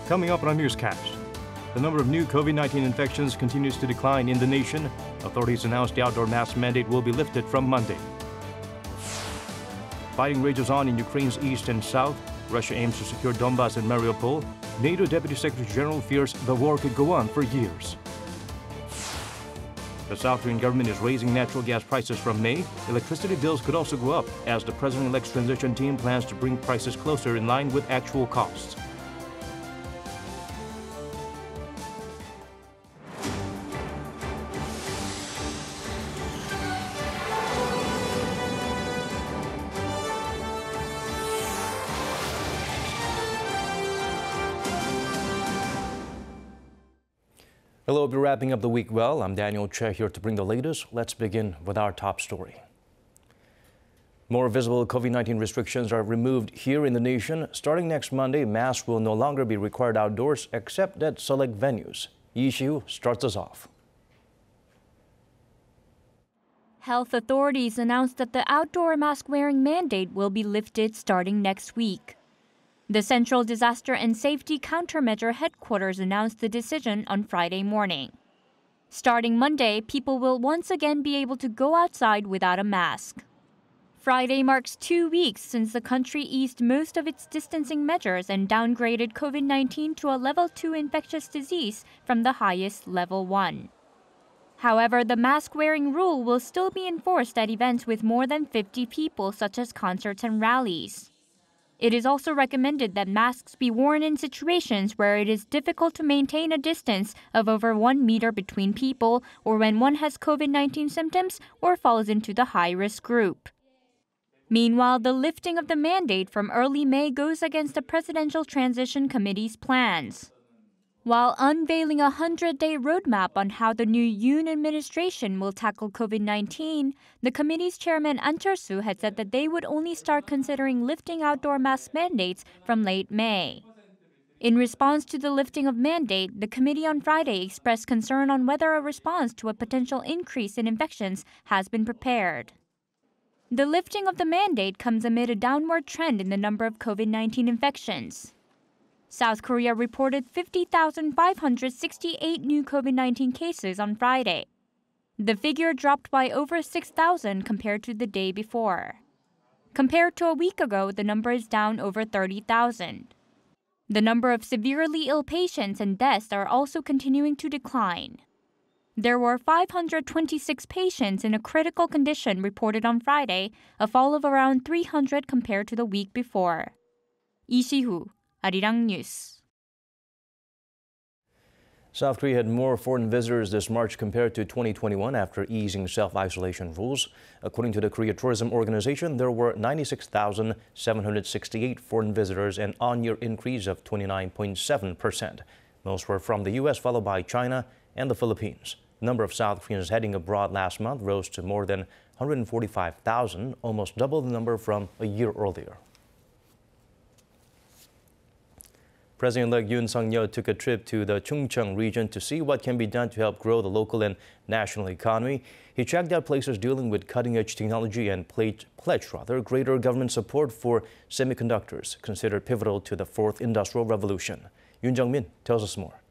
Coming up on our newscast, the number of new COVID-19 infections continues to decline in the nation. Authorities announced the outdoor mask mandate will be lifted from Monday. Fighting rages on in Ukraine's east and south. Russia aims to secure Donbas and Mariupol. NATO Deputy Secretary General fears the war could go on for years. The South Korean government is raising natural gas prices from May. Electricity bills could also go up as the President-elect's transition team plans to bring prices closer in line with actual costs. Hello, we're wrapping up the week well. I'm Daniel Che here to bring the latest. Let's begin with our top story. More visible COVID-19 restrictions are removed here in the nation. Starting next Monday, masks will no longer be required outdoors except at select venues. Lee Si-woo starts us off. Health authorities announced that the outdoor mask-wearing mandate will be lifted starting next week. The Central Disaster and Safety Countermeasure Headquarters announced the decision on Friday morning. Starting Monday, people will once again be able to go outside without a mask. Friday marks 2 weeks since the country eased most of its distancing measures and downgraded COVID-19 to a level 2 infectious disease from the highest level 1. However, the mask-wearing rule will still be enforced at events with more than 50 people, such as concerts and rallies. It is also recommended that masks be worn in situations where it is difficult to maintain a distance of over 1 meter between people, or when one has COVID-19 symptoms or falls into the high-risk group. Meanwhile, the lifting of the mandate from early May goes against the Presidential Transition Committee's plans. While unveiling a 100-day roadmap on how the new Yoon administration will tackle COVID-19, the committee's chairman An Cheol-soo had said that they would only start considering lifting outdoor mask mandates from late May. In response to the lifting of mandate, the committee on Friday expressed concern on whether a response to a potential increase in infections has been prepared. The lifting of the mandate comes amid a downward trend in the number of COVID-19 infections. South Korea reported 50,568 new COVID-19 cases on Friday. The figure dropped by over 6,000 compared to the day before. Compared to a week ago, the number is down over 30,000. The number of severely ill patients and deaths are also continuing to decline. There were 526 patients in a critical condition reported on Friday, a fall of around 300 compared to the week before. Lee Si-woo, Arirang News. South Korea had more foreign visitors this March compared to 2021 after easing self-isolation rules. According to the Korea Tourism Organization, there were 96,768 foreign visitors, an on-year increase of 29.7%. Most were from the U.S., followed by China and the Philippines. The number of South Koreans heading abroad last month rose to more than 145,000, almost double the number from a year earlier. President-elect Yoon Suk-yeol took a trip to the Chungcheong region to see what can be done to help grow the local and national economy. He checked out places dealing with cutting-edge technology and pledged greater government support for semiconductors, considered pivotal to the Fourth Industrial Revolution. Yoon Jung-min tells us more.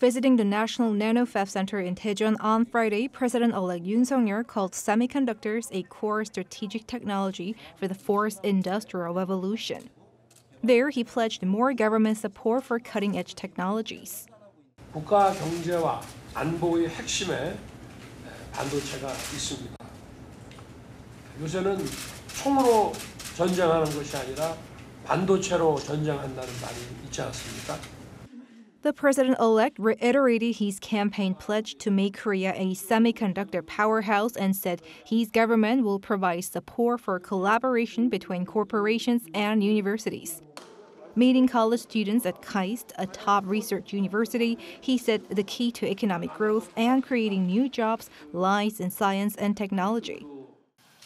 Visiting the National NanoFab Center in Daejeon on Friday, President-elect Yoon Suk-yeol called semiconductors a core strategic technology for the Fourth Industrial Revolution. There, he pledged more government support for cutting-edge technologies. 국가 경제와 안보의 핵심에 반도체가 있습니다. 요새는 총으로 전쟁하는 것이 아니라 반도체로 전쟁한다는 말이 있지 않습니까? The president-elect reiterated his campaign pledge to make Korea a semiconductor powerhouse and said his government will provide support for collaboration between corporations and universities. Meeting college students at Kyiv, a top research university, he said the key to economic growth and creating new jobs lies in science and technology.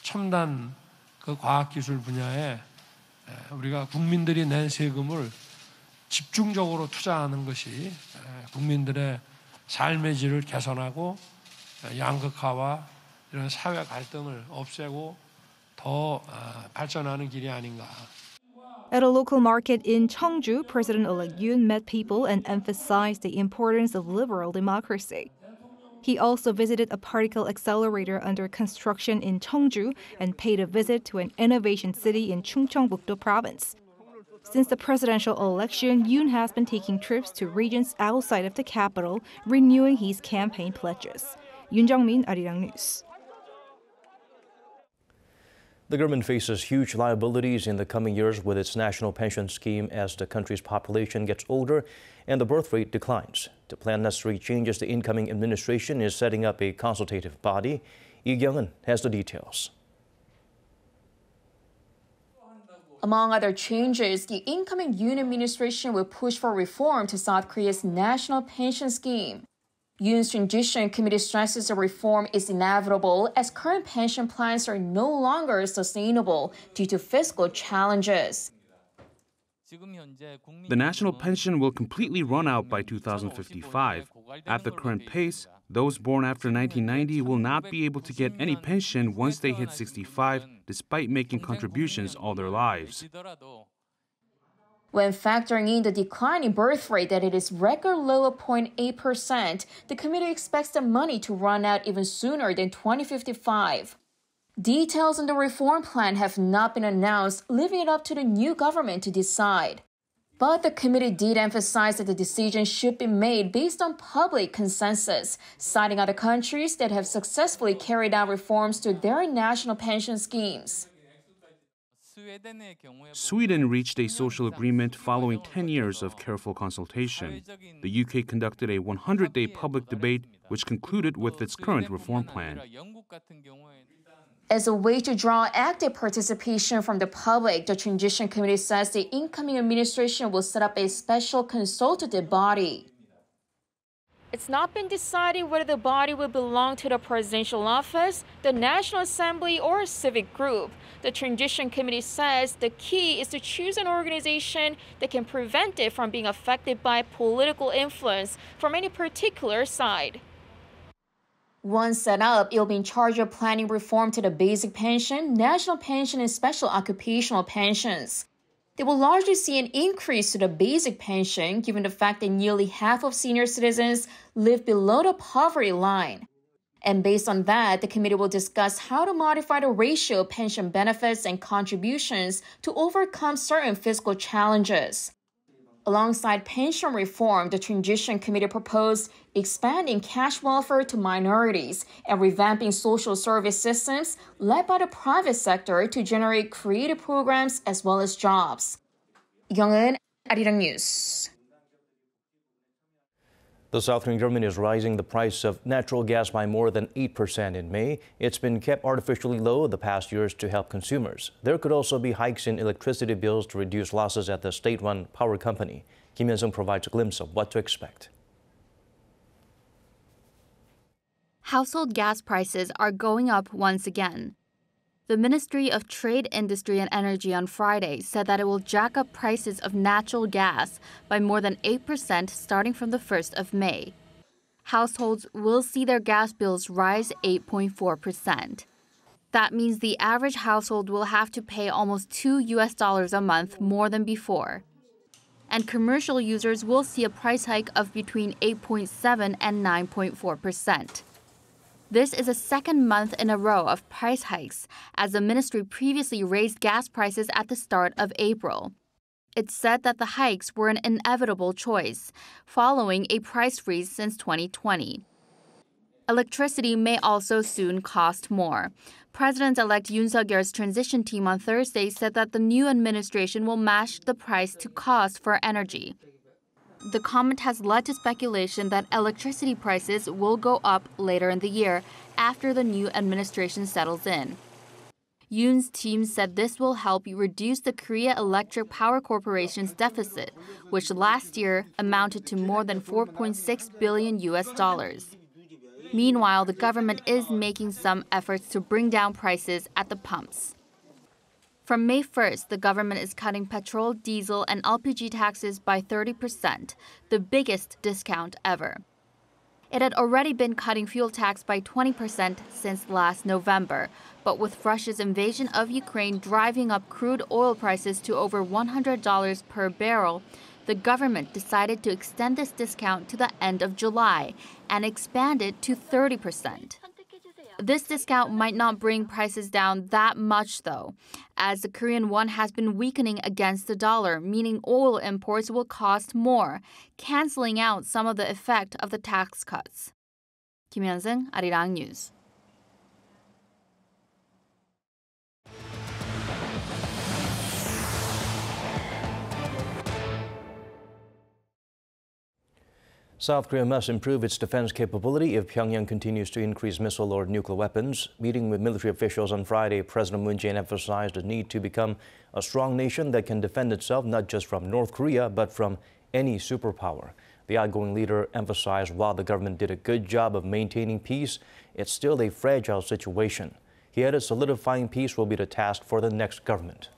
첨단 과학기술 분야에 우리가 국민들이 낸 세금을 집중적으로 투자하는 것이 국민들의 삶의 질을 개선하고 양극화와 이런 사회 갈등을 없애고 더 발전하는 길이 아닌가. At a local market in Cheongju, President-elect Yoon met people and emphasized the importance of liberal democracy. He also visited a particle accelerator under construction in Cheongju and paid a visit to an innovation city in Chungcheongbuk-do province. Since the presidential election, Yoon has been taking trips to regions outside of the capital, renewing his campaign pledges. Yoon Jung-min, Arirang News. The government faces huge liabilities in the coming years with its national pension scheme as the country's population gets older and the birth rate declines. To plan necessary changes, the incoming administration is setting up a consultative body. Lee Kyung-eun has the details. Among other changes, the incoming Yoon administration will push for reform to South Korea's national pension scheme. Yoon's transition committee stresses the reform is inevitable as current pension plans are no longer sustainable due to fiscal challenges. The national pension will completely run out by 2055. At the current pace, those born after 1990 will not be able to get any pension once they hit 65, despite making contributions all their lives. When factoring in the decline in birth rate that it is record low of 0.8%, the committee expects the money to run out even sooner than 2055. Details on the reform plan have not been announced, leaving it up to the new government to decide. But the committee did emphasize that the decision should be made based on public consensus, citing other countries that have successfully carried out reforms to their national pension schemes. Sweden reached a social agreement following 10 years of careful consultation. The UK conducted a 100-day public debate, which concluded with its current reform plan. As a way to draw active participation from the public, the Transition Committee says the incoming administration will set up a special consultative body. It's not been decided whether the body will belong to the presidential office, the National Assembly, or a civic group. The Transition Committee says the key is to choose an organization that can prevent it from being affected by political influence from any particular side. Once set up, it'll be in charge of planning reform to the basic pension, national pension, and special occupational pensions. They will largely see an increase to the basic pension, given the fact that nearly half of senior citizens live below the poverty line. And based on that, the committee will discuss how to modify the ratio of pension benefits and contributions to overcome certain fiscal challenges. Alongside pension reform, the Transition Committee proposed expanding cash welfare to minorities and revamping social service systems led by the private sector to generate creative programs as well as jobs. Lee Kyung-eun, Arirang News. The South Korean government is raising the price of natural gas by more than 8% in May. It's been kept artificially low the past years to help consumers. There could also be hikes in electricity bills to reduce losses at the state-run power company. Kim Hyun-sung provides a glimpse of what to expect. Household gas prices are going up once again. The Ministry of Trade, Industry and Energy on Friday said that it will jack up prices of natural gas by more than 8% starting from the 1st of May. Households will see their gas bills rise 8.4%. That means the average household will have to pay almost $2 a month more than before. And commercial users will see a price hike of between 8.7% and 9.4%. This is the second month in a row of price hikes, as the ministry previously raised gas prices at the start of April. It said that the hikes were an inevitable choice, following a price freeze since 2020. Electricity may also soon cost more. President-elect Yoon Suk-yeol's transition team on Thursday said that the new administration will match the price to cost for energy. The comment has led to speculation that electricity prices will go up later in the year after the new administration settles in. Yoon's team said this will help reduce the Korea Electric Power Corporation's deficit, which last year amounted to more than $4.6 billion. Meanwhile, the government is making some efforts to bring down prices at the pumps. From May 1st, the government is cutting petrol, diesel, and LPG taxes by 30%, the biggest discount ever. It had already been cutting fuel tax by 20% since last November. But with Russia's invasion of Ukraine driving up crude oil prices to over $100 per barrel, the government decided to extend this discount to the end of July and expand it to 30%. This discount might not bring prices down that much, though, as the Korean won has been weakening against the dollar, meaning oil imports will cost more, canceling out some of the effect of the tax cuts. Kim Hyun-sung, Arirang News. South Korea must improve its defense capability if Pyongyang continues to increase missile or nuclear weapons. Meeting with military officials on Friday, President Moon Jae-in emphasized the need to become a strong nation that can defend itself not just from North Korea, but from any superpower. The outgoing leader emphasized while the government did a good job of maintaining peace, it's still a fragile situation. He added solidifying peace will be the task for the next government.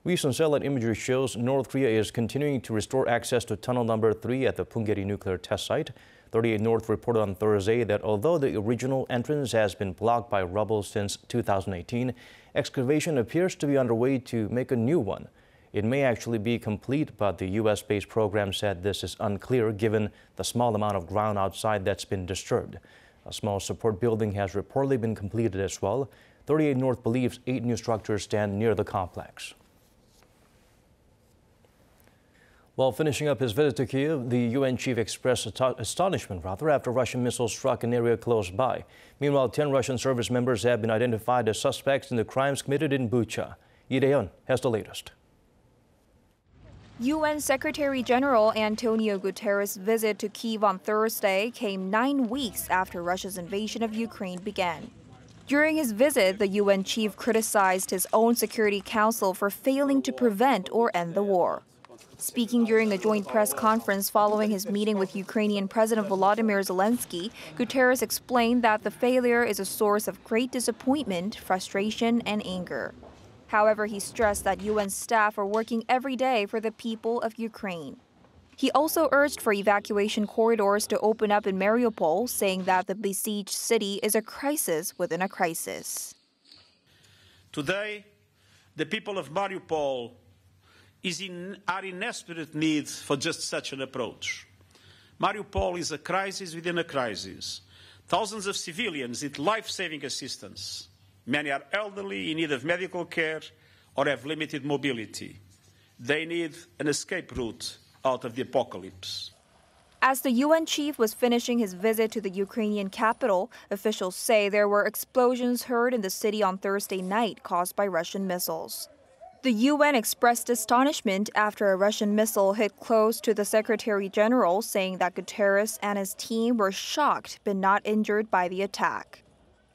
Recent satellite imagery shows North Korea is continuing to restore access to tunnel number 3 at the Punggye-ri nuclear test site. 38 North reported on Thursday that although the original entrance has been blocked by rubble since 2018, excavation appears to be underway to make a new one. It may actually be complete, but the U.S.-based program said this is unclear given the small amount of ground outside that's been disturbed. A small support building has reportedly been completed as well. 38 North believes 8 new structures stand near the complex. While finishing up his visit to Kiev, the UN chief expressed astonishment after Russian missiles struck an area close by. Meanwhile, 10 Russian service members have been identified as suspects in the crimes committed in Bucha. Lee Dae-hyun has the latest. UN Secretary General Antonio Gutteres' visit to Kyiv on Thursday came 9 weeks after Russia's invasion of Ukraine began. During his visit, the UN chief criticized his own Security Council for failing to prevent or end the war. Speaking during a joint press conference following his meeting with Ukrainian President Volodymyr Zelensky, Gutteres explained that the failure is a source of great disappointment, frustration, and anger. However, he stressed that UN staff are working every day for the people of Ukraine. He also urged for evacuation corridors to open up in Mariupol, saying that the besieged city is a crisis within a crisis. Today, the people of Mariupol are in desperate need for just such an approach. Mariupol is a crisis within a crisis. Thousands of civilians need life-saving assistance. Many are elderly, in need of medical care, or have limited mobility. They need an escape route out of the apocalypse. As the UN chief was finishing his visit to the Ukrainian capital, officials say there were explosions heard in the city on Thursday night caused by Russian missiles. The UN expressed astonishment after a Russian missile hit close to the Secretary General, saying that Gutteres and his team were shocked but not injured by the attack.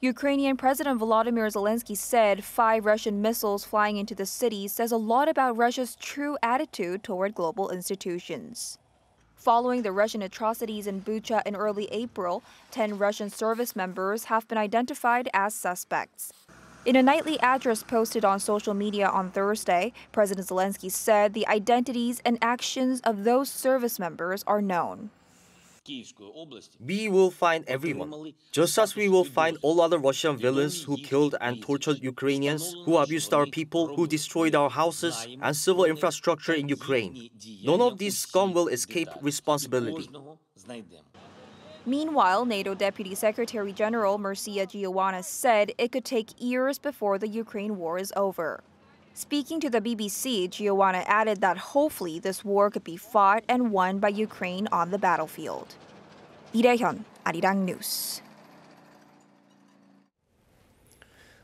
Ukrainian President Volodymyr Zelensky said 5 Russian missiles flying into the city says a lot about Russia's true attitude toward global institutions. Following the Russian atrocities in Bucha in early April, 10 Russian service members have been identified as suspects. In a nightly address posted on social media on Thursday, President Zelensky said the identities and actions of those service members are known. We will find everyone, just as we will find all other Russian villains who killed and tortured Ukrainians, who abused our people, who destroyed our houses and civil infrastructure in Ukraine. None of these scum will escape responsibility. Meanwhile, NATO Deputy Secretary General Mircea Geowana said it could take years before the Ukraine war is over. Speaking to the BBC, Geowana added that hopefully this war could be fought and won by Ukraine on the battlefield. Lee Dae-hyun, Arirang News.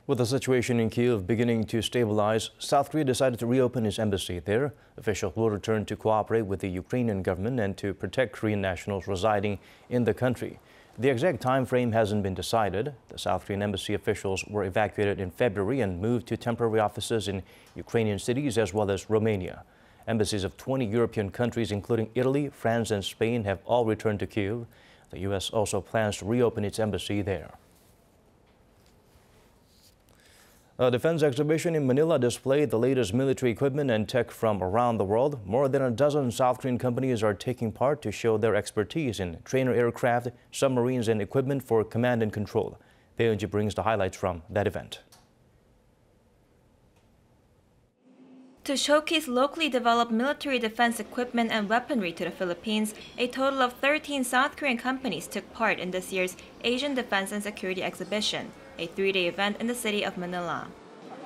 With the situation in Kiev beginning to stabilize, South Korea decided to reopen its embassy there. Officials will return to cooperate with the Ukrainian government and to protect Korean nationals residing in the country. The exact time frame hasn't been decided. The South Korean embassy officials were evacuated in February and moved to temporary offices in Ukrainian cities as well as Romania. Embassies of 20 European countries, including Italy, France, and Spain, have all returned to Kyiv. The U.S. also plans to reopen its embassy there. A defense exhibition in Manila displayed the latest military equipment and tech from around the world. More than a dozen South Korean companies are taking part to show their expertise in trainer aircraft, submarines, and equipment for command and control. Bae-eun-ji brings the highlights from that event. To showcase locally developed military defense equipment and weaponry to the Philippines, a total of 13 South Korean companies took part in this year's Asian Defense and Security Exhibition, a 3-day event in the city of Manila.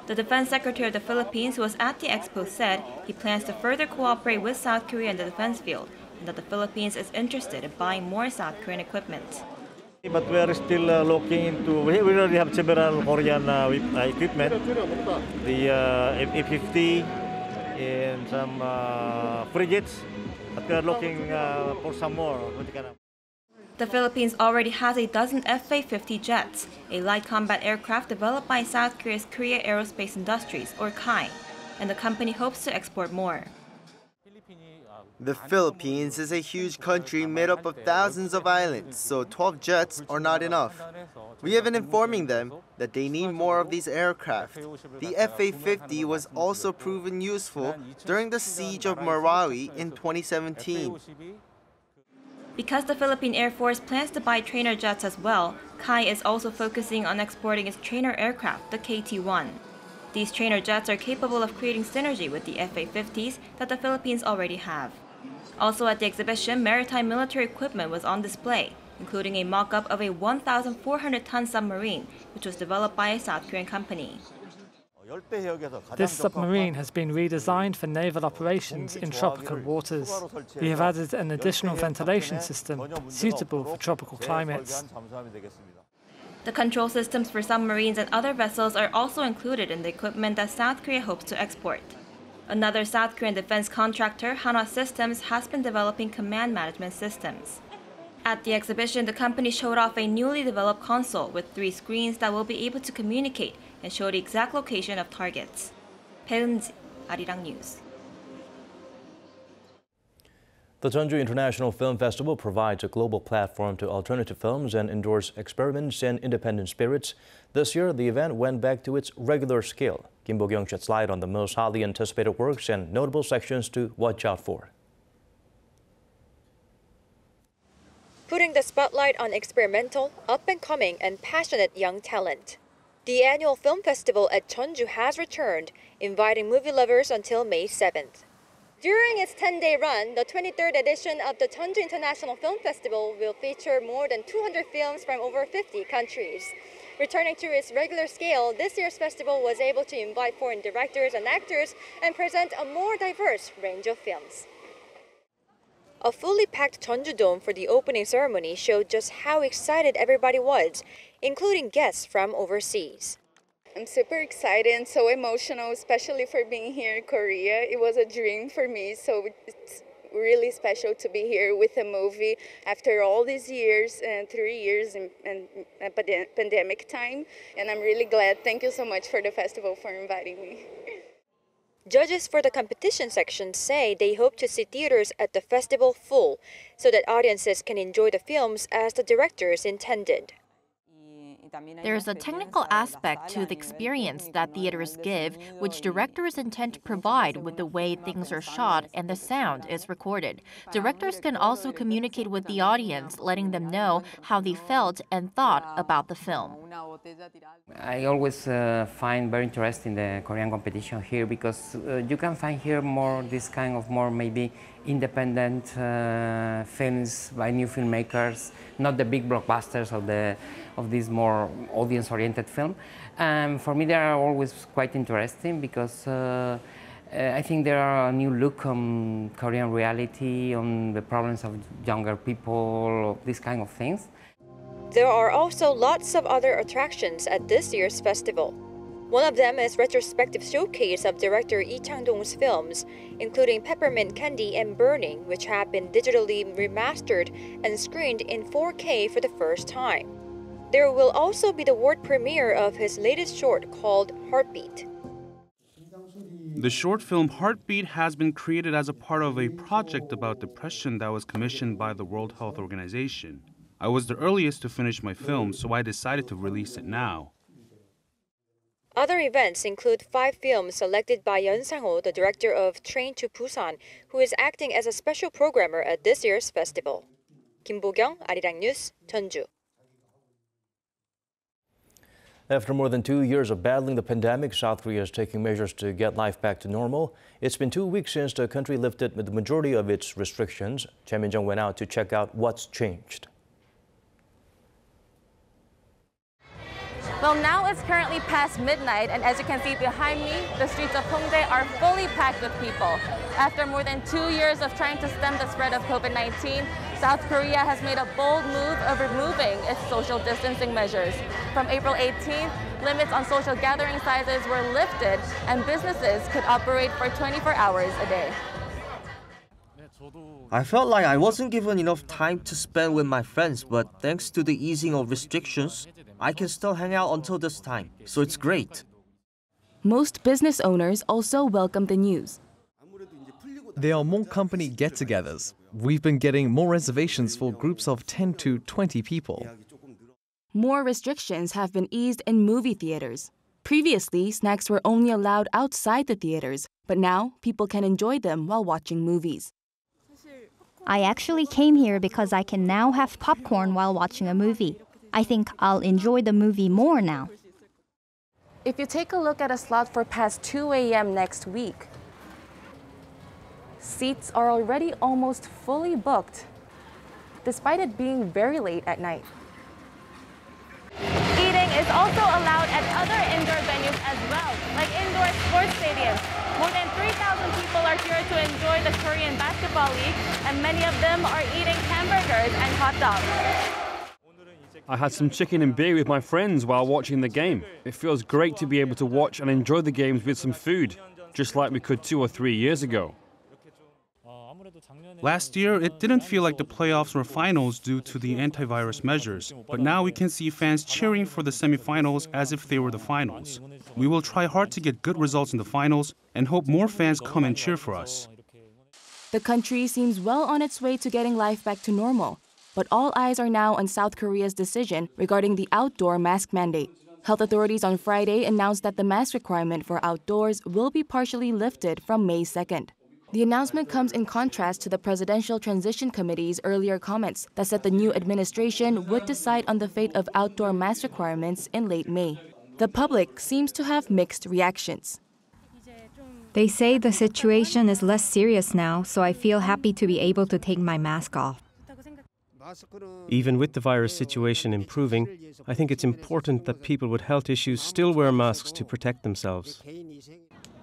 The Defense Secretary of the Philippines, who was at the expo, said he plans to further cooperate with South Korea in the defense field and that the Philippines is interested in buying more South Korean equipment. But we are still looking into, we already have several Korean equipment, the F-50 and some frigates, but we are looking for some more. The Philippines already has a dozen F-50 jets, a light combat aircraft developed by South Korea's Korea Aerospace Industries, or KAI, and the company hopes to export more. The Philippines is a huge country made up of thousands of islands, so 12 jets are not enough. We have been informing them that they need more of these aircraft. The F-50 was also proven useful during the siege of Marawi in 2017. Because the Philippine Air Force plans to buy trainer jets as well, KAI is also focusing on exporting its trainer aircraft, the KT-1. These trainer jets are capable of creating synergy with the F-50s that the Philippines already have. Also at the exhibition, maritime military equipment was on display, including a mock-up of a 1,400-ton submarine, which was developed by a South Korean company. This submarine has been redesigned for naval operations in tropical waters. We have added an additional ventilation system suitable for tropical climates. The control systems for submarines and other vessels are also included in the equipment that South Korea hopes to export. Another South Korean defense contractor, Hanwha Systems, has been developing command management systems. At the exhibition, the company showed off a newly developed console with 3 screens that will be able to communicate and show the exact location of targets. Bae-eun-ji, Arirang News. The Tundra International Film Festival provides a global platform to alternative films and endorse experiments and independent spirits. This year, the event went back to its regular scale. Kim Bo-kyung sheds light on the most highly anticipated works and notable sections to watch out for. Putting the spotlight on experimental, up-and-coming, and passionate young talent. The annual film festival at Jeonju has returned, inviting movie lovers until May 7th. During its 10-day run, the 23rd edition of the Tundra International Film Festival will feature more than 200 films from over 50 countries. Returning to its regular scale, this year's festival was able to invite foreign directors and actors and present a more diverse range of films. A fully packed Jeonju Dome for the opening ceremony showed just how excited everybody was, including guests from overseas. I'm super excited and so emotional, especially for being here in Korea. It was a dream for me, so it's really special to be here with a movie after all these years and 3 years in pandemic time. And I'm really glad. Thank you so much for the festival for inviting me. Judges for the competition section say they hope to see theaters at the festival full so that audiences can enjoy the films as the directors intended. There's a technical aspect to the experience that theaters give, which directors intend to provide with the way things are shot and the sound is recorded. Directors can also communicate with the audience, letting them know how they felt and thought about the film. I always find very interesting the Korean competition here because you can find here more this kind of more maybe independent films by new filmmakers, not the big blockbusters of this more audience-oriented film. For me, they are always quite interesting because I think there are a new look on Korean reality, on the problems of younger people, these kind of things. There are also lots of other attractions at this year's festival. One of them is retrospective showcase of director Lee Chang-dong's films, including Peppermint Candy and Burning, which have been digitally remastered and screened in 4K for the first time. There will also be the world premiere of his latest short called Heartbeat. The short film Heartbeat has been created as a part of a project about depression that was commissioned by the World Health Organization. I was the earliest to finish my film, so I decided to release it now. Other events include 5 films selected by Yoon Sang-yeol, the director of Train to Busan, who is acting as a special programmer at this year's festival. Kim Bo-kyung, Arirang News, Jeonju. After more than 2 years of battling the pandemic, South Korea is taking measures to get life back to normal. It's been 2 weeks since the country lifted the majority of its restrictions. Choi Min-jung went out to check out what's changed. Well, now it's currently past midnight, and as you can see behind me, the streets of Punggye are fully packed with people. After more than 2 years of trying to stem the spread of COVID-19, South Korea has made a bold move of removing its social distancing measures. From April 18th, limits on social gathering sizes were lifted, and businesses could operate for 24 hours a day. I felt like I wasn't given enough time to spend with my friends, but thanks to the easing of restrictions, I can still hang out until this time, so it's great. Most business owners also welcome the news. There are more company get-togethers. We've been getting more reservations for groups of 10 to 20 people. More restrictions have been eased in movie theaters. Previously, snacks were only allowed outside the theaters, but now people can enjoy them while watching movies. I actually came here because I can now have popcorn while watching a movie. I think I'll enjoy the movie more now. If you take a look at a slot for past 2 a.m. next week, seats are already almost fully booked, despite it being very late at night. Eating is also allowed at other indoor venues as well, like indoor sports stadiums. More than 3,000 people are here to enjoy the Korean Basketball League, and many of them are eating hamburgers and hot dogs. I had some chicken and beer with my friends while watching the game. It feels great to be able to watch and enjoy the games with some food, just like we could 2 or 3 years ago. Last year, it didn't feel like the playoffs were finals due to the antivirus measures, but now we can see fans cheering for the semifinals as if they were the finals. We will try hard to get good results in the finals and hope more fans come and cheer for us. The country seems well on its way to getting life back to normal, but all eyes are now on South Korea's decision regarding the outdoor mask mandate. Health authorities on Friday announced that the mask requirement for outdoors will be partially lifted from May 2nd. The announcement comes in contrast to the Presidential Transition Committee's earlier comments that said the new administration would decide on the fate of outdoor mask requirements in late May. The public seems to have mixed reactions. They say the situation is less serious now, so I feel happy to be able to take my mask off. Even with the virus situation improving, I think it's important that people with health issues still wear masks to protect themselves.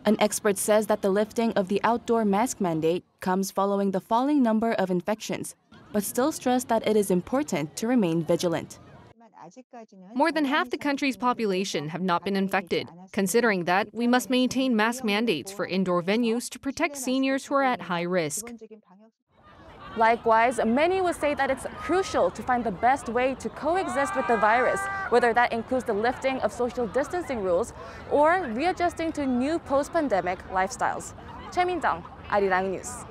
An expert says that the lifting of the outdoor mask mandate comes following the falling number of infections, but still stressed that it is important to remain vigilant. More than half the country's population have not been infected. Considering that, we must maintain mask mandates for indoor venues to protect seniors who are at high risk. Likewise, many would say that it's crucial to find the best way to coexist with the virus, whether that includes the lifting of social distancing rules or readjusting to new post-pandemic lifestyles. Choi Min-jung, Arirang News.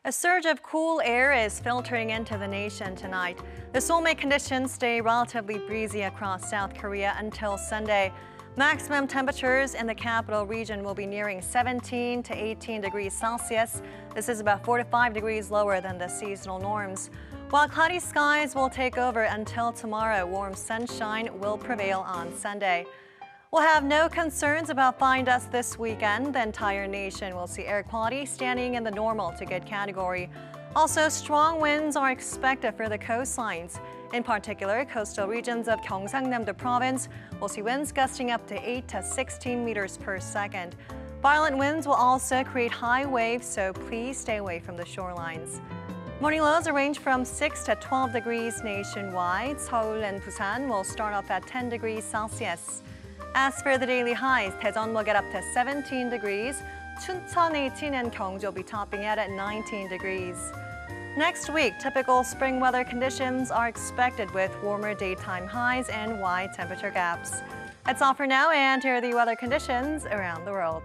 A surge of cool air is filtering into the nation tonight. This will make conditions stay relatively breezy across South Korea until Sunday. Maximum temperatures in the capital region will be nearing 17 to 18 degrees Celsius. This is about 4 to 5 degrees lower than the seasonal norms. While cloudy skies will take over until tomorrow, warm sunshine will prevail on Sunday. We'll have no concerns about fine dust this weekend. The entire nation will see air quality standing in the normal to good category. Also, strong winds are expected for the coastlines. In particular, coastal regions of Gyeongsangnam-do province will see winds gusting up to 8 to 16 meters per second. Violent winds will also create high waves, so please stay away from the shorelines. Morning lows range from 6 to 12 degrees nationwide. Seoul and Busan will start off at 10 degrees Celsius. As for the daily highs, Daejeon will get up to 17 degrees. Chuncheon 18 and Gyeongju will be topping out at 19 degrees. Next week, typical spring weather conditions are expected with warmer daytime highs and wide temperature gaps. That's all for now, and here are the weather conditions around the world.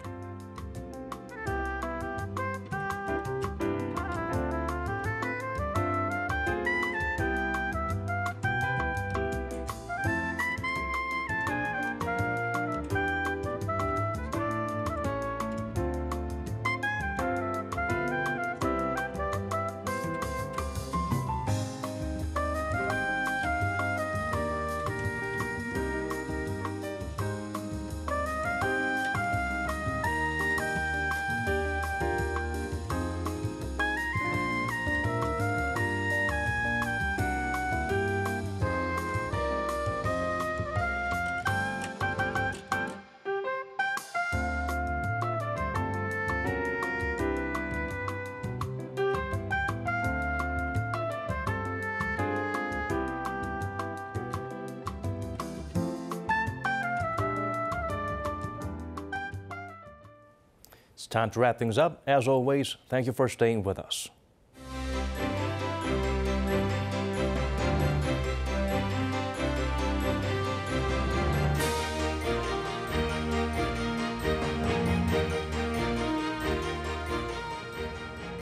It's time to wrap things up. As always, thank you for staying with us.